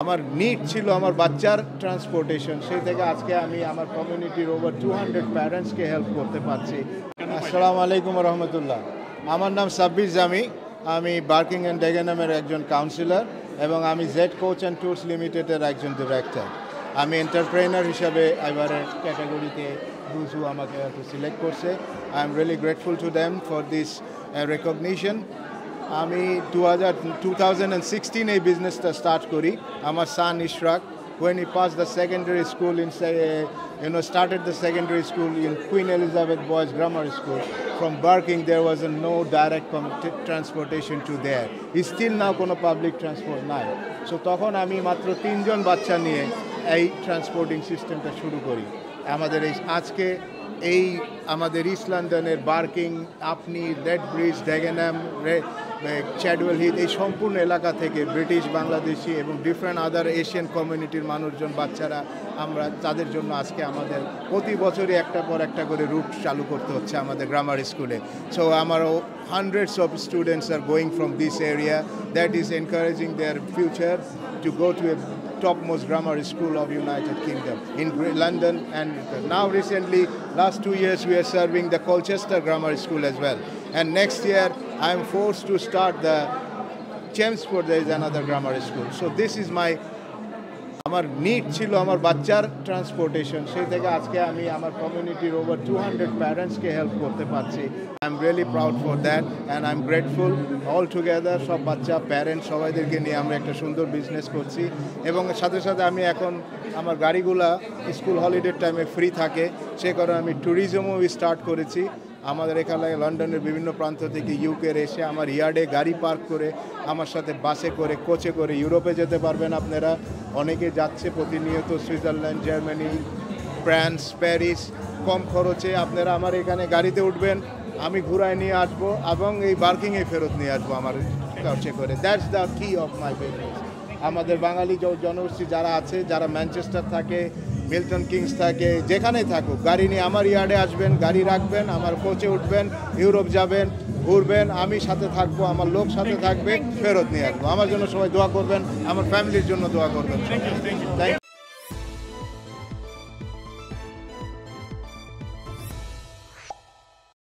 আমার নিড ছিল আমার বাচ্চার ট্রান্সপোর্টেশন, সেই থেকে আজকে আমি আমার কমিউনিটির ওভার 200 প্যারেন্টসকে হেল্প করতে পারছি। আসসালামু আলাইকুম রহমতুল্লাহ। আমার নাম সাব্বির জামি, আমি বার্কিং অ্যান্ড ডেগেনামের একজন কাউন্সিলর এবং আমি জেড কোচ অ্যান্ড ট্যুরস লিমিটেডের একজন ডিরেক্টর। আমি এন্টারপ্রেনার হিসাবে এবারের ক্যাটাগরিতে বুঝু আমাকে সিলেক্ট করছে। I am really grateful to them for this recognition. আমি 2016 এই বিজনেসটা স্টার্ট করি। আমার সান Ishraq, when he passed the secondary school in started the secondary school in Queen Elizabeth Boys Grammar School. From Barking there was no direct transportation to there. Still now কোনো public transport নাই। So তখন আমি মাত্র 3 জন বাচ্চা নিয়ে এই transporting সিস্টেমটা শুরু করি। আমাদের এই আমাদের ইস্ট লন্ডনের বার্কিং, আপনি, রেড ব্রিজ, ডেগেনাম, চ্যাডওয়েল হিথ, এই সম্পূর্ণ এলাকা থেকে ব্রিটিশ, বাংলাদেশি এবং ডিফারেন্ট আদার এশিয়ান কমিউনিটির মানুষজন, বাচ্চারা, আমরা তাদের জন্য আজকে আমাদের প্রতি বছরই একটা পর একটা করে রুট চালু করতে হচ্ছে আমাদের গ্রামার স্কুলে। সো আমার hundreds of students are going from this area. That is encouraging their future to go to a topmost grammar school of United Kingdom in London. And now recently, last 2 years, we are serving the Colchester Grammar School as well. And next year, I am forced to start the Chelmsford. There is another grammar school. So this is আমার need ছিল আমার বাচ্চার transportation, সেই থেকে আজকে আমি আমার কমিউনিটির ওভার 200 প্যারেন্টসকে হেল্প করতে পারছি। I am really proud for that and I am grateful. All together সব বাচ্চা, প্যারেন্টস, সবাইদেরকে নিয়ে আমরা একটা সুন্দর বিজনেস করছি। এবং সাথে সাথে আমি এখন আমার গাড়িগুলা স্কুল হলিডের টাইমে ফ্রি থাকে, সে কারণে আমি ট্যুরিজমও স্টার্ট করেছি। আমাদের এখানে লন্ডনের বিভিন্ন প্রান্ত থেকে ইউকের এসে আমার ইয়ার্ডে গাড়ি পার্ক করে আমার সাথে বাসে করে, কোচে করে ইউরোপে যেতে পারবেন আপনারা। অনেকে যাচ্ছে প্রতিনিয়ত, সুইজারল্যান্ড, জার্মানি, ফ্রান্স, প্যারিস। কম খরচে আপনারা আমার এখানে গাড়িতে উঠবেন, আমি ঘুরায় নিয়ে আসবো এবং এই বার্কিংয়ে ফেরত নিয়ে আসবো আমার খরচে করে। দ্যাটস দ্য কি অফ মাই বিজনেস। আমাদের বাঙালি জনগোষ্ঠী যারা আছে, যারা ম্যানচেস্টার থাকে, মিল্টন কিংস থাকে, যেখানেই থাকুক, গাড়ি নিয়ে আমার ইয়ার্ডে আসবেন, গাড়ি রাখবেন, আমার কোচে উঠবেন, ইউরোপ যাবেন, ঘুরবেন, আমি সাথে থাকবো, আমার লোক সাথে থাকবে, ফেরত নিয়ে আসবো। আমার জন্য সবাই দোয়া করবেন, আমার ফ্যামিলির জন্য দোয়া করবেন। Thank you.